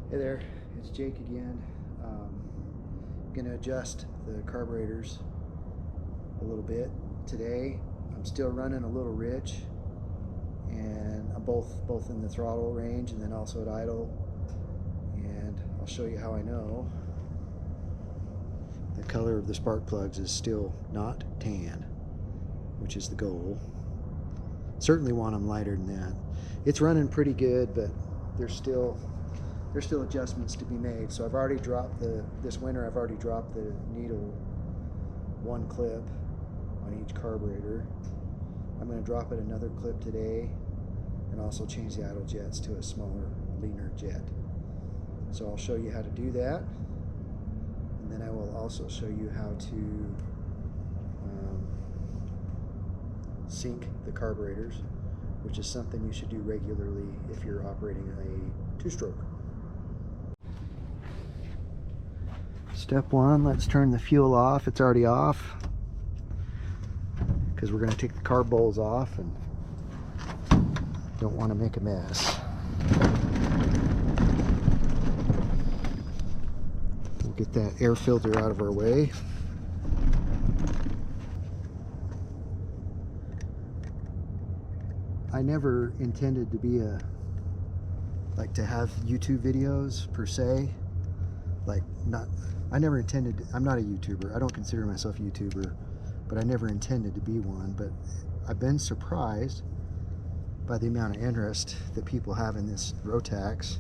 Hey there, it's Jake again. Gonna adjust the carburetors a little bit today. I'm still running a little rich, and I'm both in the throttle range and then also at idle. And I'll show you how I know. The color of the spark plugs is still not tan, which is the goal. Certainly want them lighter than that. It's running pretty good, but there's still adjustments to be made. So I've already dropped this winter I've already dropped the needle one clip on each carburetor. I'm going to drop it another clip today and also change the idle jets to a smaller, leaner jet. So I'll show you how to do that, and then I will also show you how to sync the carburetors, which is something you should do regularly if you're operating a two-stroke. Step one, let's turn the fuel off. It's already off because we're going to take the carb bowls off and don't want to make a mess. We'll get that air filter out of our way. I never intended to be to have YouTube videos per se. I never intended, I'm not a YouTuber. I don't consider myself a YouTuber, but I never intended to be one. But I've been surprised by the amount of interest that people have in this Rotax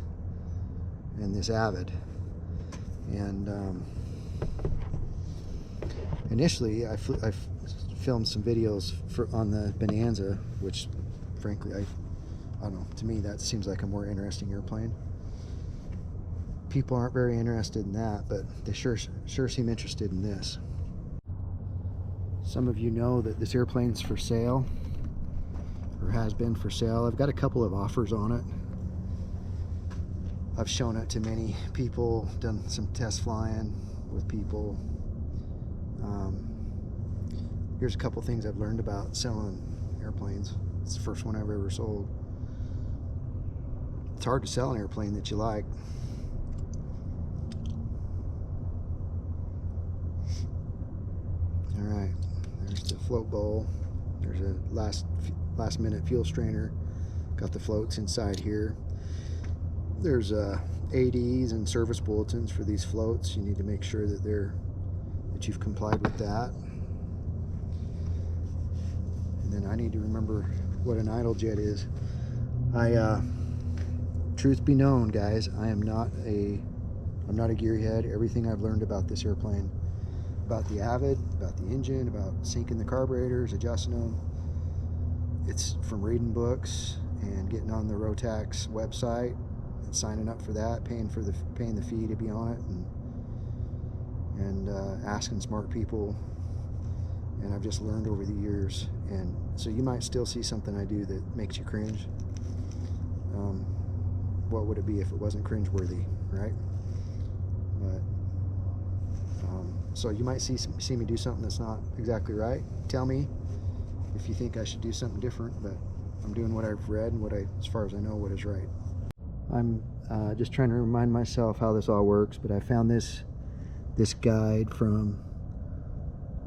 and this Avid. And initially I filmed some videos on the Bonanza, which frankly, I don't know, to me that seems like a more interesting airplane. People aren't very interested in that, but they sure seem interested in this. Some of you know that this airplane's for sale, or has been for sale. I've got a couple of offers on it. I've shown it to many people, done some test flying with people. Here's a couple things I've learned about selling airplanes. It's the first one I've ever sold. It's hard to sell an airplane that you like. Alright, there's the float bowl. There's a last minute fuel strainer. Got the floats inside here. There's ADs and service bulletins for these floats. You need to make sure that you've complied with that. And then I need to remember what an idle jet is. Truth be known, guys, I'm not a gearhead. Everything I've learned about this airplane, about the Avid, about the engine, about syncing the carburetors, adjusting them, it's from reading books and getting on the Rotax website and signing up for that, paying the fee to be on it, and asking smart people. And I've just learned over the years. And so you might still see something I do that makes you cringe. What would it be if it wasn't cringeworthy, right? But so you might see me do something that's not exactly right. Tell me if you think I should do something different, but I'm doing what I've read and as far as I know, what is right. I'm just trying to remind myself how this all works, but I found this guide from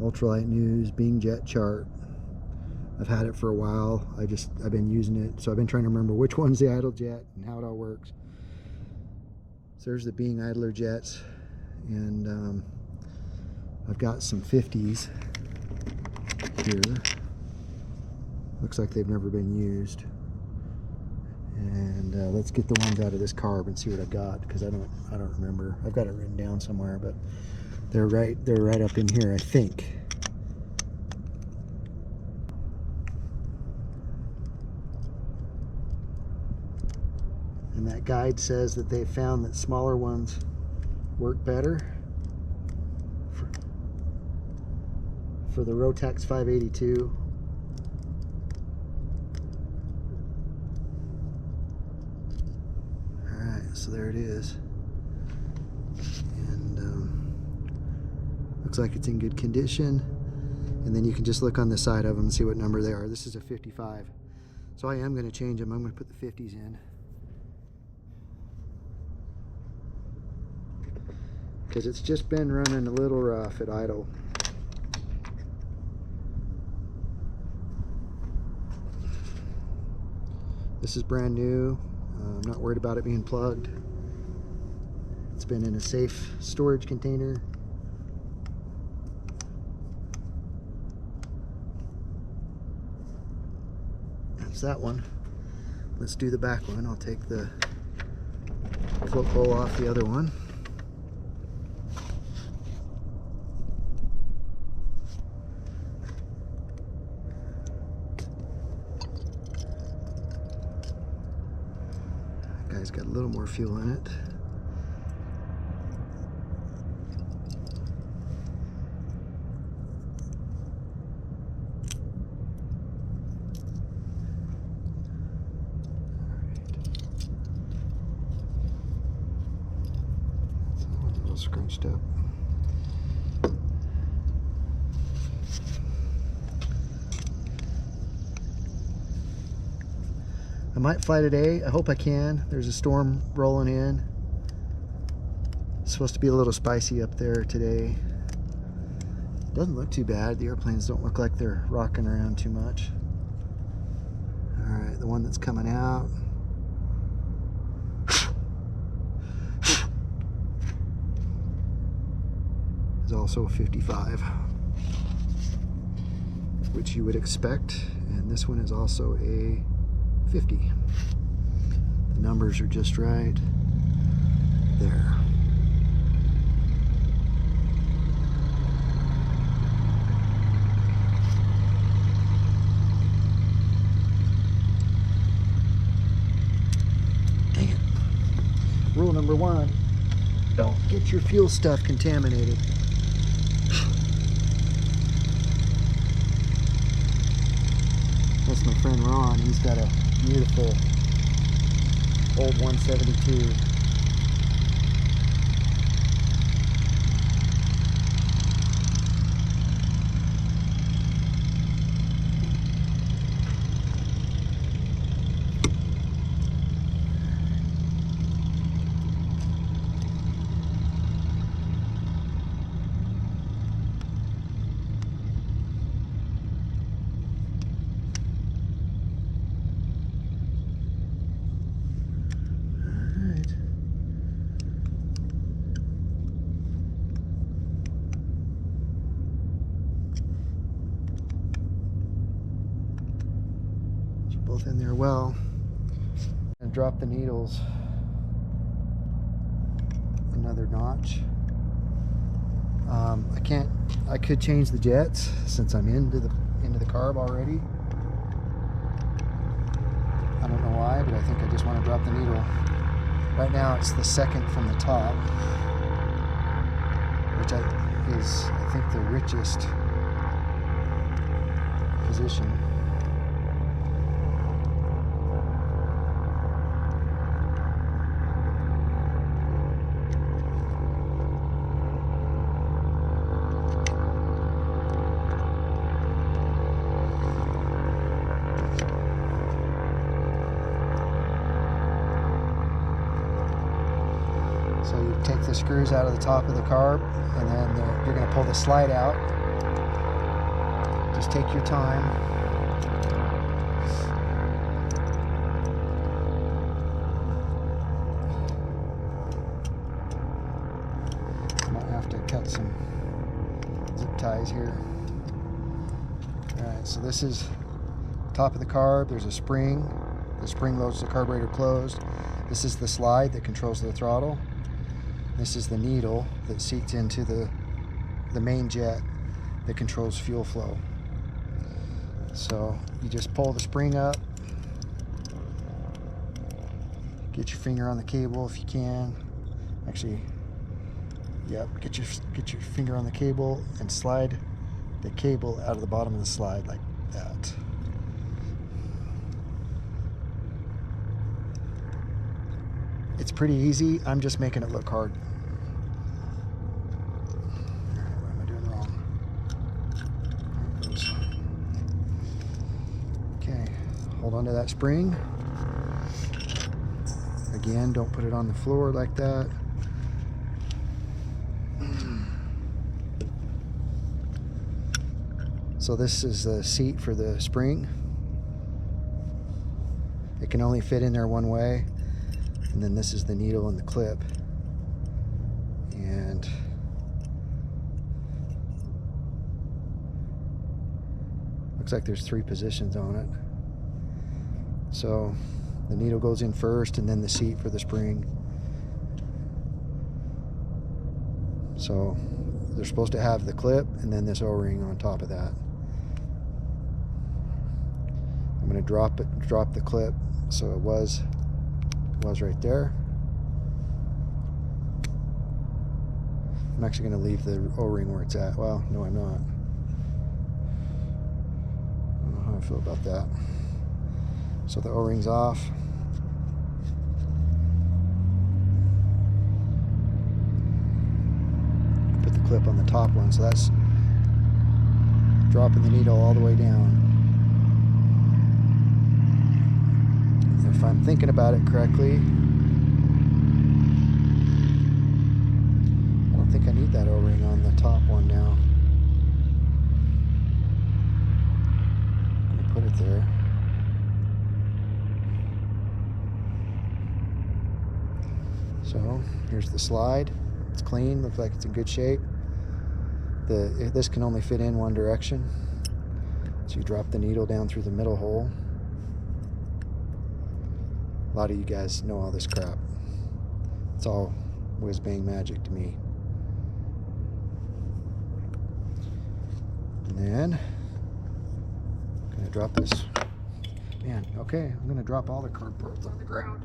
Ultralight News, Bing Jet Chart. I've had it for a while. I've been using it, so I've been trying to remember which one's the idle jet and how it all works. So there's the Bing idler jets, and I've got some 50s here. Looks like they've never been used. And let's get the ones out of this carb and see what I've got, because I don't remember. I've got it written down somewhere, but they're right up in here, I think. And that guide says that they found that smaller ones work better for the Rotax 582. Alright, so there it is. And looks like it's in good condition. And then you can just look on the side of them and see what number they are. This is a 55. So I am going to change them. I'm going to put the 50s in. because it's just been running a little rough at idle. This is brand new. I'm not worried about it being plugged. It's been in a safe storage container. That's that one. Let's do the back one. I'll take the float bowl off the other one. That guy's got a little more fuel in it. Scrunched up. I might fly today. I hope I can. There's a storm rolling in. It's supposed to be a little spicy up there today. Doesn't look too bad. The airplanes don't look like they're rocking around too much. Alright, the one that's coming out. Also a 55, which you would expect, and this one is also a 50. The numbers are just right there. Dang it. Rule number 1, don't get your fuel stuff contaminated. That's my friend Ron. He's got a beautiful old 172. Both in there well. And drop the needles another notch. I could change the jets since I'm into the carb already. I don't know why, but I think I just want to drop the needle. Right now it's the second from the top, which is I think the richest position. So you take the screws out of the top of the carb, and then you're going to pull the slide out. Just take your time. Might have to cut some zip ties here. Alright, so this is top of the carb. There's a spring. The spring loads the carburetor closed. This is the slide that controls the throttle. This is the needle that seats into the main jet that controls fuel flow. So you just pull the spring up, get your finger on the cable if you can. Actually, yep, get your finger on the cable and slide the cable out of the bottom of the slide like that. It's pretty easy. I'm just making it look hard. What am I doing wrong? There it goes. Okay, hold on to that spring. Again, don't put it on the floor like that. So this is the seat for the spring. It can only fit in there one way. And then this is the needle and the clip. And looks like there's 3 positions on it. So the needle goes in first and then the seat for the spring. So they're supposed to have the clip and then this O-ring on top of that. I'm going to drop the clip so it was right there. I'm actually going to leave the O-ring where it's at. Well, no, I'm not. I don't know how I feel about that. So the O-ring's off. Put the clip on the top one, so that's dropping the needle all the way down. If I'm thinking about it correctly, I don't think I need that O-ring on the top one now. I'm going to put it there. So here's the slide. It's clean, looks like it's in good shape. This can only fit in one direction. So you drop the needle down through the middle hole. A lot of you guys know all this crap. It's all whiz-bang magic to me. And then I'm gonna drop this. Man, okay, I'm gonna drop all the carb parts on the ground.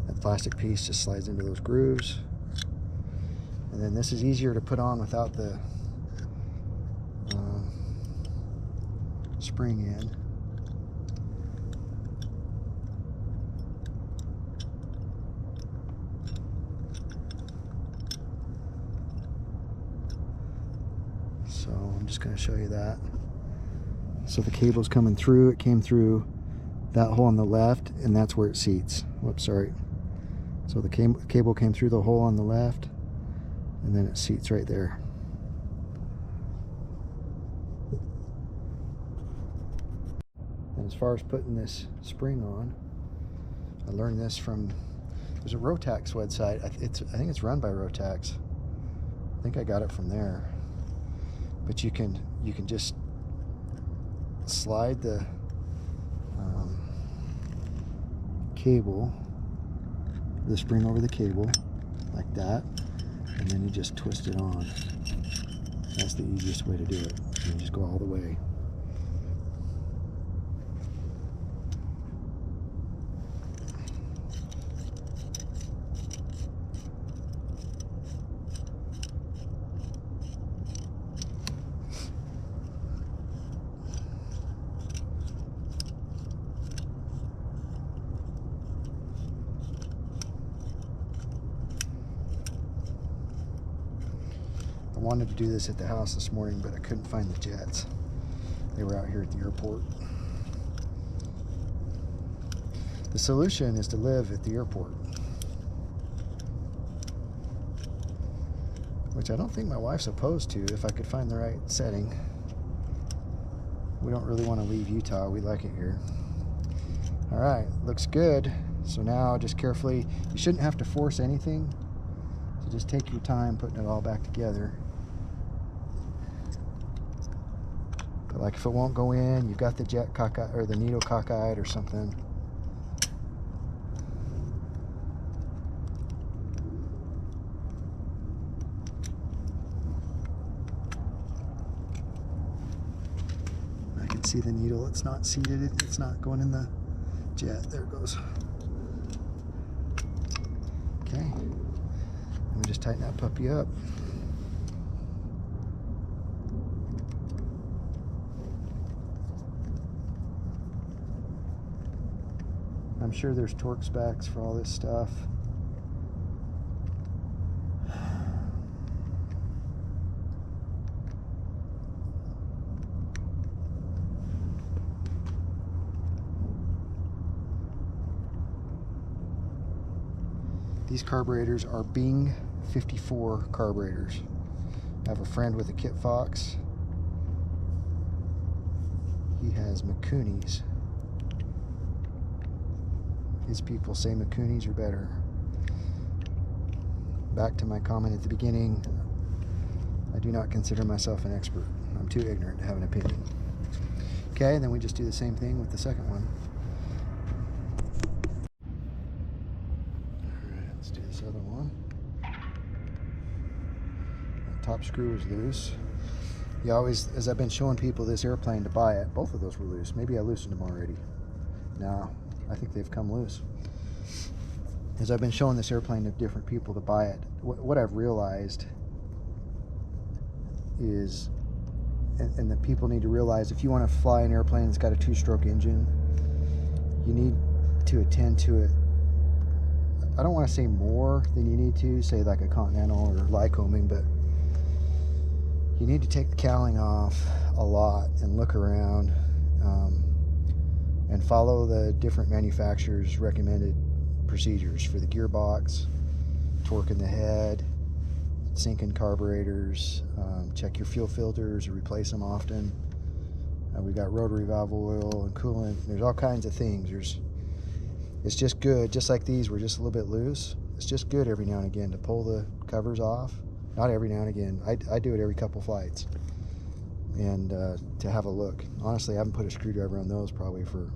That plastic piece just slides into those grooves, and then this is easier to put on without the spring in. So I'm just going to show you that. So the cable's coming through. It came through that hole on the left, and that's where it seats. Whoops, sorry. So the cable came through the hole on the left, and then it seats right there. And as far as putting this spring on, I learned this from, there's a Rotax website. I think it's run by Rotax. I think I got it from there. But you can just slide the cable, the spring over the cable like that, and then you just twist it on. That's the easiest way to do it. And you just go all the way. I wanted to do this at the house this morning, but I couldn't find the jets. They were out here at the airport. The solution is to live at the airport, which I don't think my wife's opposed to if I could find the right setting. We don't really want to leave Utah. We like it here. All right, looks good. So now just carefully, you shouldn't have to force anything. So just take your time putting it all back together. But like if it won't go in, you've got the jet cockeyed or the needle cockeyed or something. I can see the needle. It's not seated. It's not going in the jet. There it goes. Okay. Let me just tighten that puppy up. I'm sure there's torque specs for all this stuff. These carburetors are Bing 54 carburetors. I have a friend with a Kit Fox. He has Macouni's. His people say Macouni's are better. Back to my comment at the beginning, I do not consider myself an expert. I'm too ignorant to have an opinion. Okay, then we just do the same thing with the second one. Alright, let's do this other one. That top screw is loose. You always, as I've been showing people this airplane to buy it, both of those were loose. Maybe I loosened them already. No, I think they've come loose. As I've been showing this airplane to different people to buy it, what I've realized is, and that people need to realize, if you want to fly an airplane that's got a two-stroke engine, you need to attend to it. I don't want to say more than you need to, say like a Continental or Lycoming, but you need to take the cowling off a lot and look around and follow the different manufacturers' recommended procedures for the gearbox, torquing the head, syncing carburetors, check your fuel filters or replace them often. We got rotary valve oil and coolant. There's all kinds of things. It's just good, just like these were just a little bit loose. It's just good every now and again to pull the covers off. Not every now and again. I do it every couple flights. And to have a look. Honestly, I haven't put a screwdriver on those probably for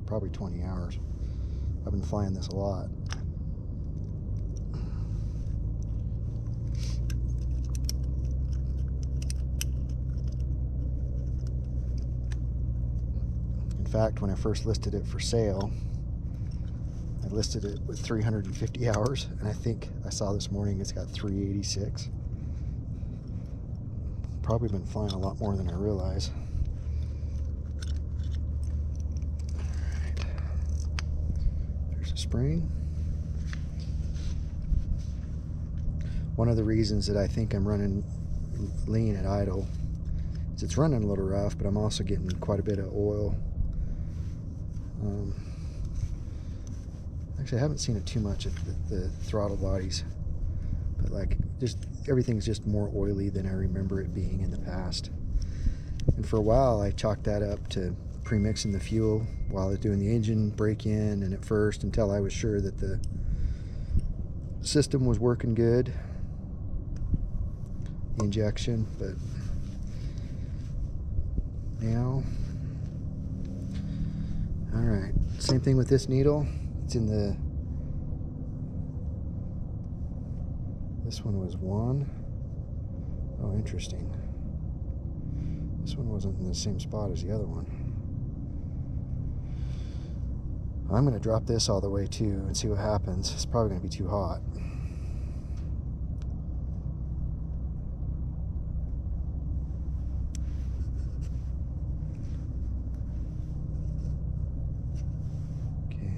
20 hours. I've been flying this a lot. In fact, when I first listed it for sale, I listed it with 350 hours, and I think I saw this morning it's got 386. Probably been flying a lot more than I realize. Alright. There's a spring. One of the reasons that I think I'm running lean at idle is it's running a little rough, but I'm also getting quite a bit of oil. Actually, I haven't seen it too much at the throttle bodies, but like just everything's just more oily than I remember it being in the past. And for a while, I chalked that up to pre-mixing the fuel while I was doing the engine break-in, and at first, until I was sure that the system was working good, the injection. But now, all right, same thing with this needle. It's in the, this one was 1. Oh, interesting. This one wasn't in the same spot as the other one. I'm going to drop this all the way too and see what happens. It's probably going to be too hot.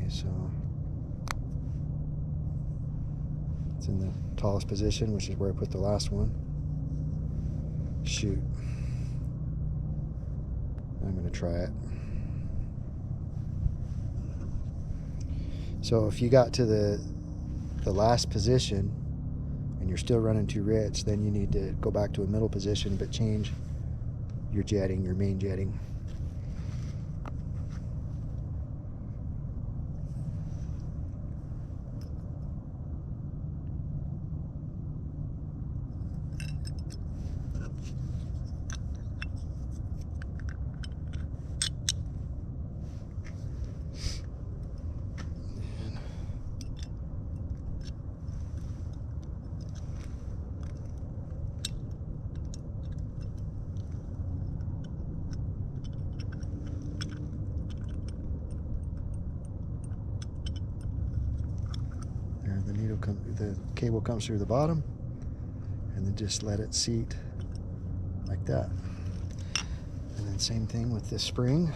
So it's in the tallest position, which is where I put the last one. Shoot. I'm going to try it. So if you got to the last position and you're still running too rich, then you need to go back to a middle position, but change your jetting, your main jetting. The cable comes through the bottom, and then just let it seat like that. And then same thing with this spring.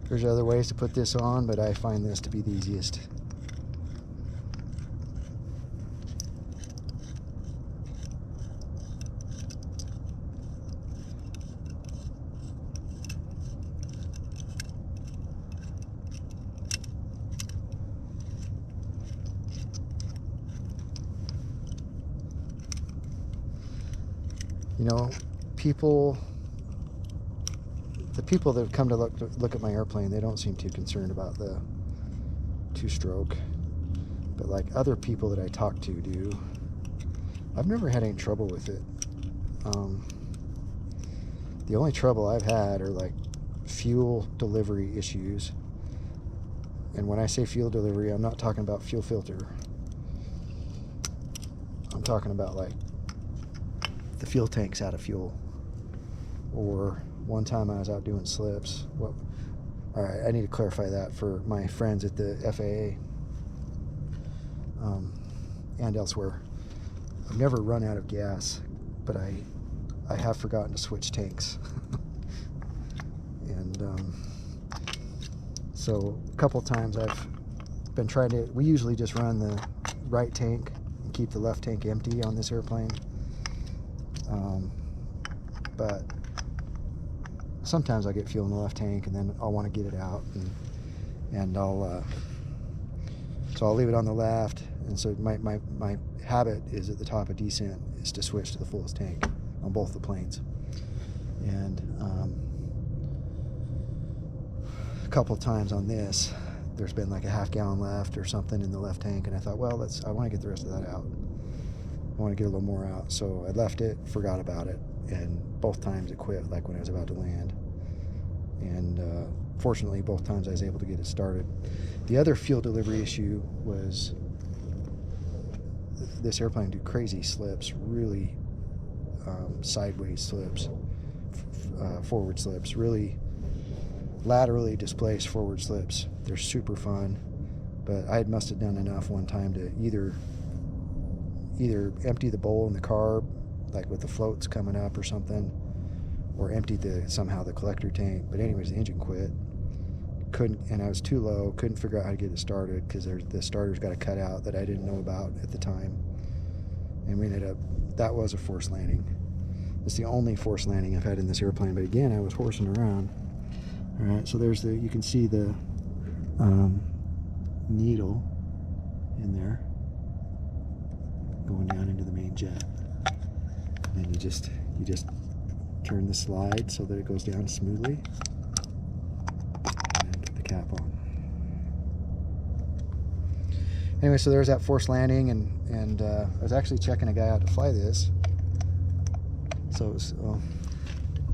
There's other ways to put this on, but I find this to be the easiest. You know, the people that have come to look at my airplane, they don't seem too concerned about the two-stroke. But like other people that I talk to do, I've never had any trouble with it. The only trouble I've had are like fuel delivery issues. And when I say fuel delivery, I'm not talking about fuel filter. I'm talking about like the fuel tank's out of fuel. Or one time I was out doing slips. Well, all right, I need to clarify that for my friends at the FAA and elsewhere. I've never run out of gas, but I have forgotten to switch tanks. And so a couple times I've been trying to, we usually just run the right tank and keep the left tank empty on this airplane. But sometimes I get fuel in the left tank and then I'll want to get it out, and I'll leave it on the left. And so my habit is at the top of descent is to switch to the fullest tank on both the planes. And a couple of times on this, there's been like a half-gallon left or something in the left tank, and I thought, well, I want to get the rest of that out. I want to get a little more out. So I left it, forgot about it, and both times it quit, like when I was about to land. And fortunately, both times I was able to get it started. The other fuel delivery issue was this airplane do crazy slips, really sideways slips, forward slips, really laterally displaced forward slips. They're super fun, but I must have done enough one time to either empty the bowl in the carb, like with the floats coming up or something, or empty somehow the collector tank. But anyways, the engine quit. Couldn't, and I was too low, couldn't figure out how to get it started because the starter's got a cutout that I didn't know about at the time. And we ended up, that was a forced landing. It's the only forced landing I've had in this airplane, but again, I was horsing around. All right, so there's you can see the needle in there going down into the main jet. And then you just turn the slide so that it goes down smoothly. Cap on. Anyway, so there's that forced landing, and I was actually checking a guy out to fly this. So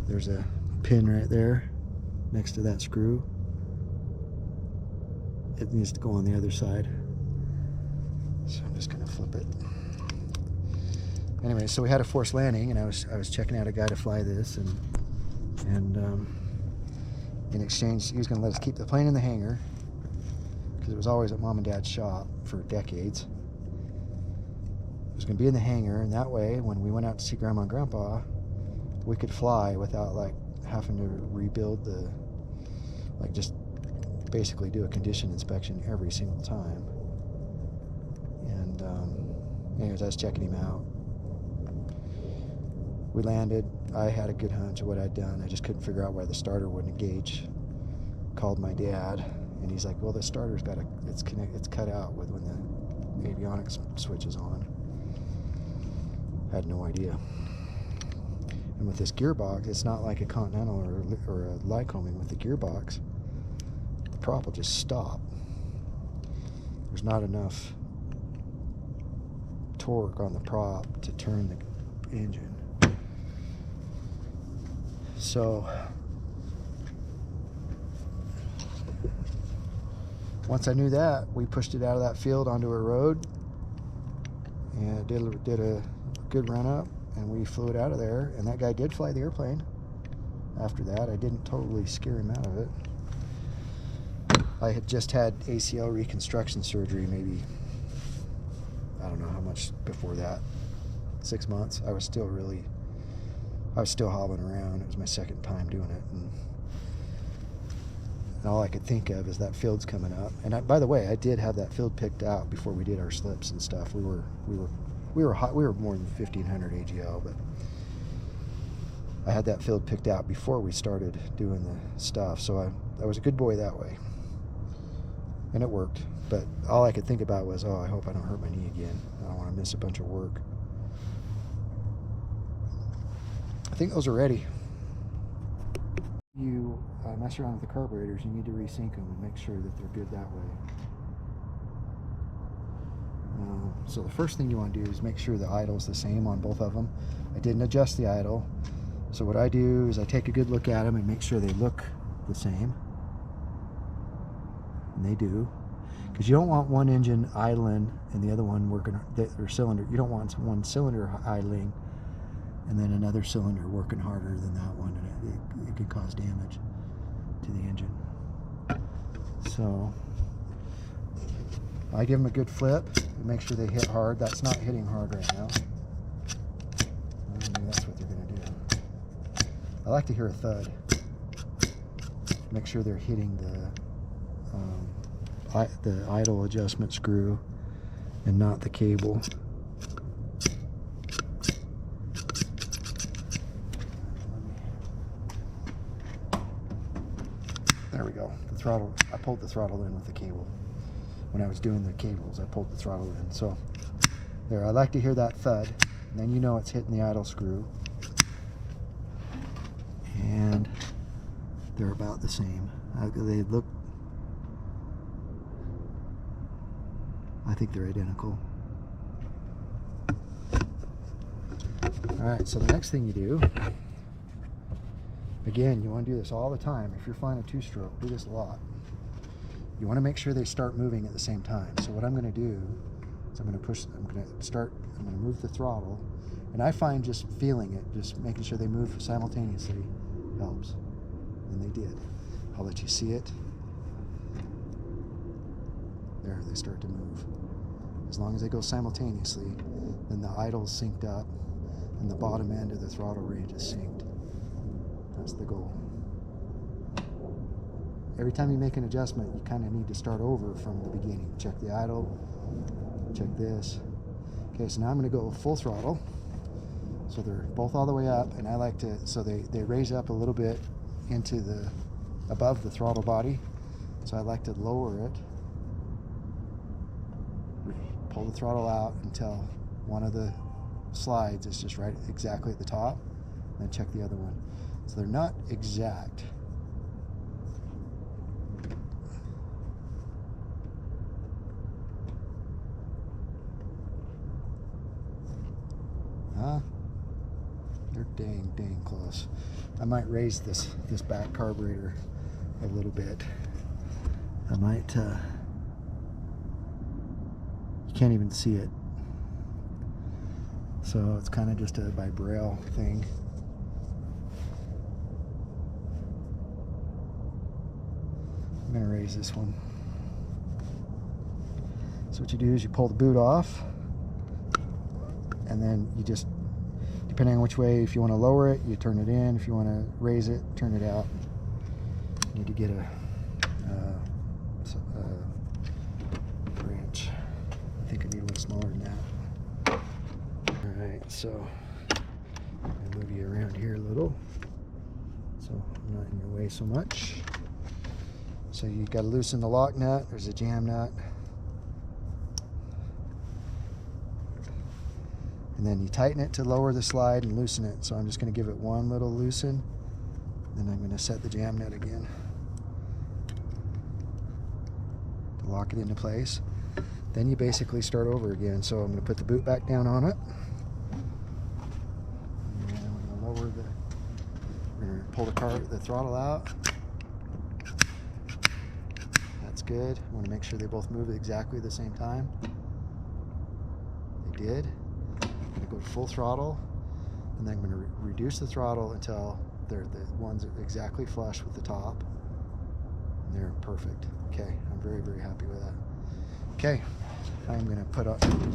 there's a pin right there next to that screw. It needs to go on the other side. So I'm just gonna flip it. Anyway, so we had a forced landing, and I was checking out a guy to fly this, and in exchange, he was going to let us keep the plane in the hangar because it was always at Mom and Dad's shop for decades. It was going to be in the hangar, and that way, when we went out to see Grandma and Grandpa, we could fly without like having to rebuild just basically do a condition inspection every single time. And anyways, I was checking him out. We landed. I had a good hunch of what I'd done. I just couldn't figure out why the starter wouldn't engage. Called my dad, and he's like, well, the starter's got it's cut out with when the avionics switch is on. I had no idea. And with this gearbox, it's not like a Continental or a Lycoming. With the gearbox, the prop will just stop. There's not enough torque on the prop to turn the engine. So once I knew that, we pushed it out of that field onto a road, and it did a good run up, and we flew it out of there. And that guy did fly the airplane after that. I didn't totally scare him out of it. I had just had ACL reconstruction surgery, maybe, I don't know how much before that, 6 months. I was still hobbling around. It was my second time doing it, and all I could think of is that field's coming up. And by the way, I did have that field picked out before we did our slips and stuff. We were hot. We were more than 1,500 AGL, but I had that field picked out before we started doing the stuff. So I was a good boy that way, and it worked. But all I could think about was, oh, I hope I don't hurt my knee again. I don't want to miss a bunch of work. I think those are ready. You mess around with the carburetors, you need to resync them and make sure that they're good that way. So the first thing you want to do is make sure the idle is the same on both of them. I didn't adjust the idle, so what I do is I take a good look at them and make sure they look the same, and they do, because you don't want one engine idling and the other one working, or cylinder. You don't want one cylinder idling and then another cylinder working harder than that one, and it could cause damage to the engine. So I give them a good flip and make sure they hit hard. That's not hitting hard right now. Maybe that's what they're going to do. I like to hear a thud. Make sure they're hitting the idle adjustment screw and not the cable. There we go. The throttle, I pulled the throttle in with the cable. When I was doing the cables, I pulled the throttle in. So there, I like to hear that thud, and then you know it's hitting the idle screw. And they're about the same. They look, I think they're identical. Alright, so the next thing you do, again, you want to do this all the time. If you're flying a two-stroke, do this a lot. You want to make sure they start moving at the same time. So what I'm going to do is I'm going to move the throttle, and I find just feeling it, just making sure they move simultaneously helps. And they did. I'll let you see it. There, they start to move. As long as they go simultaneously, then the idle's synced up and the bottom end of the throttle range is synced. That's the goal. Every time you make an adjustment, you kind of need to start over from the beginning. Check the idle, check this. Okay, so now I'm going to go full throttle. So they're both all the way up, and I like to, so they raise up a little bit into the, above the throttle body. So I like to lower it, pull the throttle out until one of the slides is just right exactly at the top, and then check the other one. So they're not exact. They're dang close. I might raise this back carburetor a little bit. I might, you can't even see it. So it's kind of just a by braille thing. I'm gonna raise this one. So what you do is you pull the boot off, and then you just, depending on which way, if you want to lower it, you turn it in. If you want to raise it, turn it out. You need to get a wrench. I think I need one smaller than that. Alright, so I'll move you around here a little so I'm not in your way so much. So you got to loosen the lock nut. There's a jam nut. And then you tighten it to lower the slide and loosen it. So I'm just going to give it one little loosen. Then I'm going to set the jam nut again to lock it into place. Then you basically start over again. So I'm going to put the boot back down on it. And I'm going to lower the, we're going to pull the throttle out. That's good. I want to make sure they both move at exactly the same time. They did. I'm going to go to full throttle, and then I'm going to reduce the throttle until they're the ones that are exactly flush with the top. And they're perfect. Okay, I'm very happy with that. Okay, I'm going to put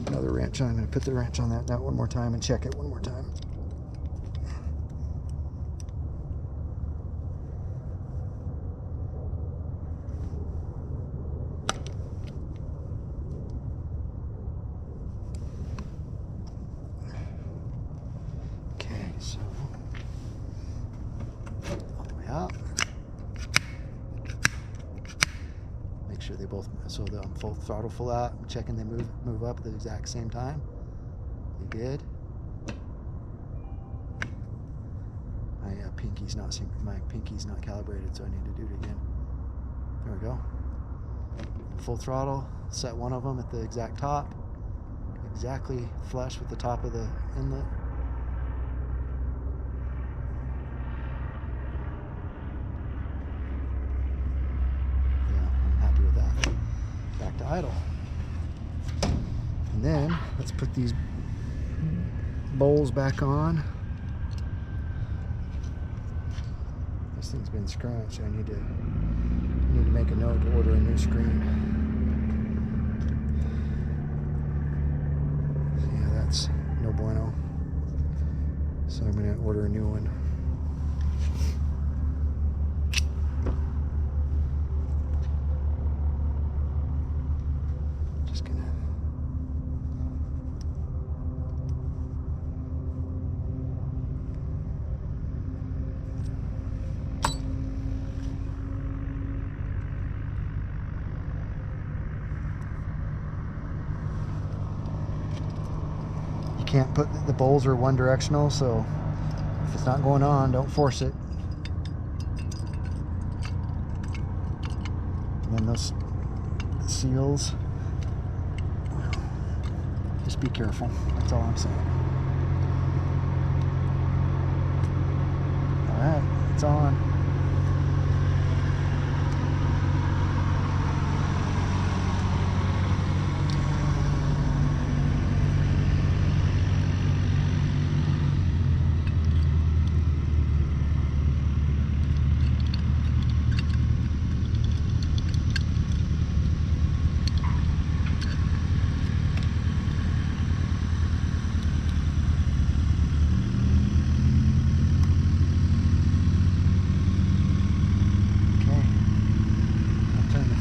another wrench on. I'm going to put the wrench on that nut one more time and check it one more time. So, all the way out. Make sure they both, so I'm full throttle, full out. I'm checking they move up at the exact same time. They did. my pinky's not calibrated, so I need to do it again. There we go. Full throttle. Set one of them at the exact top, exactly flush with the top of the inlet. Yeah, I'm happy with that. Back to idle. And then let's put these bowls back on. This thing's been scratched. I need to make a note to order a new screen. Yeah, that's no bueno. So I'm going to order a new one. Just going to. Can't put the bowls are one directional, so if it's not going on, don't force it. And then those seals, well, just be careful. That's all I'm saying. All right, it's on.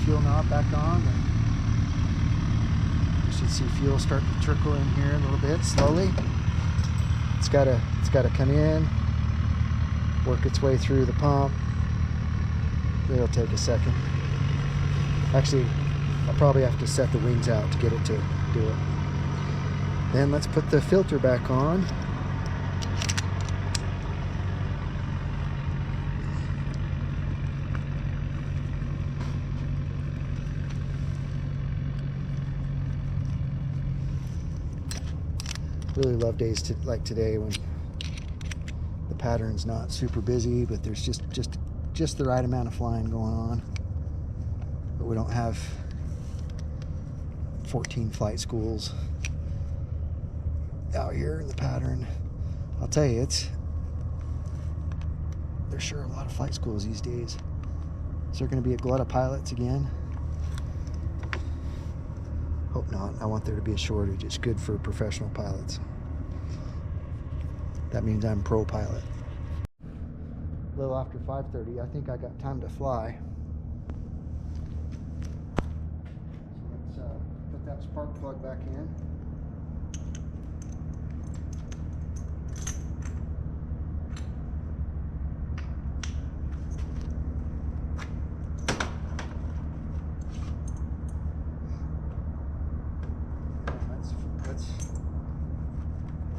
Fuel knob back on. You should see fuel start to trickle in here a little bit slowly. It's gotta come in, work its way through the pump. It'll take a second. Actually, I'll probably have to set the wings out to get it to do it. Then let's put the filter back on. Really love days like today when the pattern's not super busy, but there's just the right amount of flying going on. But we don't have 14 flight schools out here in the pattern. I'll tell you, there's sure a lot of flight schools these days. Is there going to be a glut of pilots again? Hope not. I want there to be a shortage. It's good for professional pilots. That means I'm pro pilot. A little after 5:30, I think I got time to fly. So let's put that spark plug back in.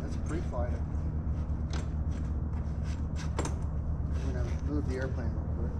Let's pre-flight it. I'm going to move the airplane real quick.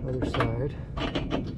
Other side.